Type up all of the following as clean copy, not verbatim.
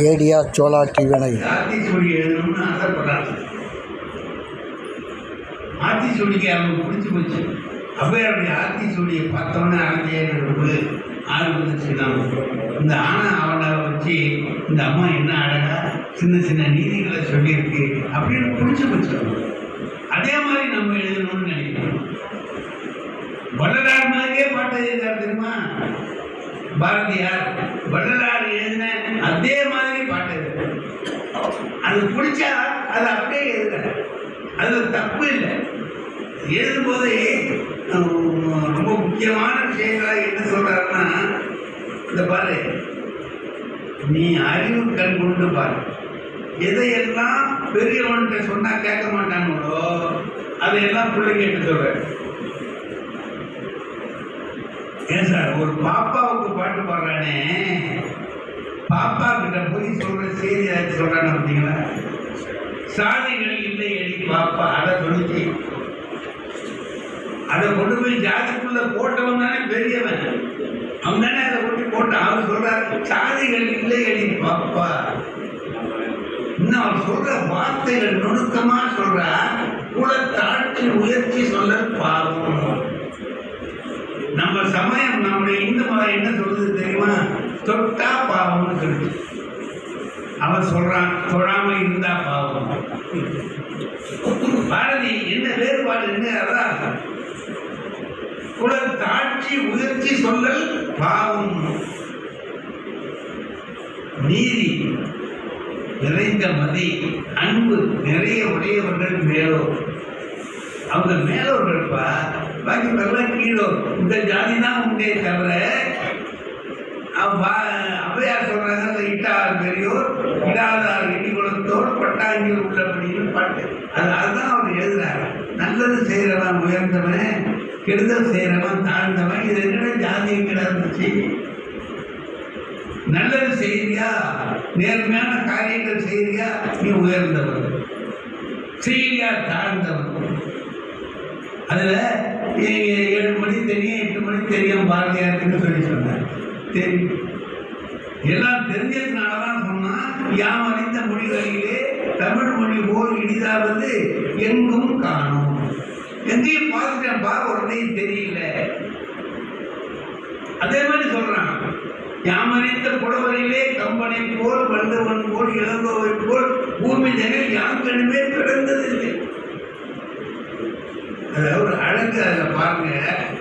ஏடியா சோழா டிவினை ஆத்திச்சூடி எழுதணும்னு ஆசைப்படுறாங்க. ஆத்திச்சூடிக்கு அவனுக்கு பிடிச்சி போச்சு. அவ்வையாருடைய ஆத்திச்சூடியை பார்த்தோன்னே அரஞ்சேருக்கு ஆறு வந்துச்சுதான். இந்த ஆணை அவனை வச்சு இந்த அம்மா என்ன அழகா சின்ன சின்ன நீதிகளை சொல்லியிருக்கு அப்படின்னு பிடிச்சி போச்சு. அதே மாதிரி நம்ம எழுதணும்னு நினைக்கிறோம். வள்ளலார் மாதிரியே பாட்டு எழுதாரு தெரியுமா பாரதியார். வள்ளலார் எழுதின அதே மாதிரி பாட்டு எழுது. அது பிடிச்சா அது அப்படியே எழுதுற, அது தப்பு இல்லை. எழுதும்போது ரொம்ப முக்கியமான விஷயங்களாக என்ன சொல்றாருன்னா, இந்த பாரு, நீ அறிவு கண் கொண்டு பாரு. எதையெல்லாம் பெரியவன்கிட்ட சொன்னா கேட்க மாட்டாங்களோ அதையெல்லாம் பிள்ளைங்க சொல்ற. ஏன் சார் ஒரு பாப்பாவுக்கு பாட்டு பாடுறானே, பாப்பா கிட்ட போய் சொல்ற செய்தி ஏதாச்சும் சொல்றான்னு பார்த்தீங்களா? சாதிகள் இல்லை அடி பாப்பா, அதை சொல்லிச்சு. அதை கொண்டு போய் ஜாதிக்குள்ள போட்டவன் தானே பெரியவன், அவன் தானே அதை கொண்டு போட்டான். அவர் சொல்றாரு சாதிகள் இல்லை அடி பாப்பா. இன்னும் அவர் சொல்ற வார்த்தைகள் நுணுக்கமா சொல்றா. கூட தாட்சி உயர்ச்சி சொல்ல பாவம். நம்ம சமயம், நம்முடைய இந்து மதம் என்ன சொல்றது தெரியுமா? தொட்டா பாவம்னு சொல்லுது. அவன் சொல்றான் தொழாம இருந்தா பாவம். பாரதி என்ன வேறுபாடு என்ன? அதான் குல தாட்சி உயர்ச்சி சொல்லல் பாவம். நீதி நிறைந்த மதி, அன்பு நிறைய உடையவர்கள் மேலோர். அவங்க மேலோர்கள்ப்பா, பாக்கி பேரெல்லாம் கீழோ. இந்த ஜாதி தான் உண்டே தவிர, அவ்வையார் சொல்றாங்க இட்டார் பெரியோர் இடாதார் இடிகுலத்தோர் பட்டாங்கில் உள்ளபடின்னு பாட்டு. அதுதான் அவர் எழுதுறாரு. நல்லது செய்கிறவன் உயர்ந்தவன், கெடுதல் செய்கிறவன் தாழ்ந்தவன். இது என்ன ஜாதியும் கிடந்துச்சு? நல்லது செய்யறியா, நேர்மையான காரியங்கள் செய்யறியா, நீ உயர்ந்தவன். செய்யறியா, தாழ்ந்தவன். அதுல 7 மணி தெரியும் 8 மணி தெரியும் பாரதியாருக்குன்னு சொல்லி சொன்னார். தெரியும், எல்லாம் தெரிஞ்சதுனாலதான் சொன்னா, யாம் அறிந்த மொழிகளிலே தமிழ் மொழி போல் இனிதாவது எங்கும் காணும். எங்கேயும் பார்த்துட்டேன் பா, உடனே தெரியல. அதே மாதிரி சொல்றான், யாமறிந்த புலவரிலே கம்பனை போல் வந்தவன் போல் இளங்கோவை போல் பூமி ஜனில் யாருக்கெனுமே பிறந்ததில்லை. ஒரு அழகு அதில் பாருங்க.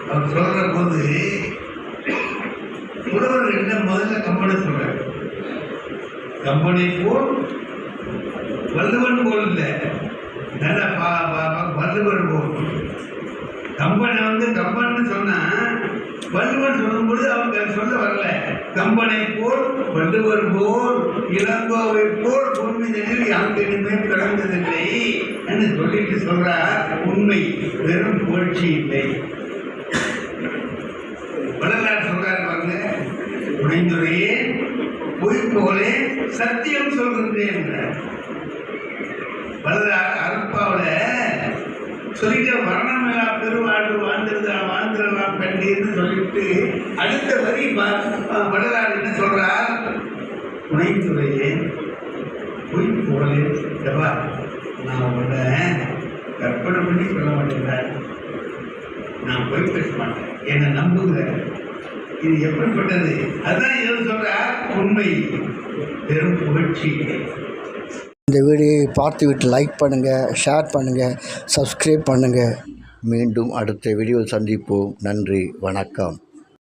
அவர் சொல்ற போது புலவர்கள் என்ன முதல்ல கம்பனை சொல்றாரு. கம்பனை போல் வள்ளுவன் போல் இல்லை, நல்ல வள்ளுவர் போல். கம்பனை கம்பன்னு சொன்னா, வள்ளுவன் சொல்லும்போது அவங்க சொல்ல வரல. கம்பனை போல் வள்ளுவர் போல் இளங்கோவை போல் பூமிதனில் யாருக்கெனுமே பிறந்ததில்லை என்று சொல்லிட்டு சொல்றார். உண்மை, வெறும் புகழ்ச்சி இல்லை. வள்ளலார் சொல்றாரு பாருங்க, உடைந்துரையே பொய் போலே சத்தியம் சொல்கின்றேன். வள்ளலார் அருட்பாவில் சொல்லிட்டு வர்ணமேலா பெருவாழ்வு வாழ்ந்துடலாம் கண்டீர்னு சொல்லிட்டு அடுத்த வரி வள்ளலார் என்ன சொல்றார்? உடைந்துரையே பொய் போலே. நான் உன்னை கற்பனை பண்ணி சொல்ல மாட்டேன், நான் பொய் பேச மாட்டேன், என்னை நம்புகிறேன். இது எப்படிப்பட்டது? அதுதான் எது சொல்றார், உண்மை, பெரும் புகழ்ச்சி. இந்த வீடியோவை பார்த்துவிட்டு லைக் பண்ணுங்கள், ஷேர் பண்ணுங்கள், சப்ஸ்கிரைப் பண்ணுங்கள். மீண்டும் அடுத்த வீடியோவில் சந்திப்போம். நன்றி, வணக்கம்.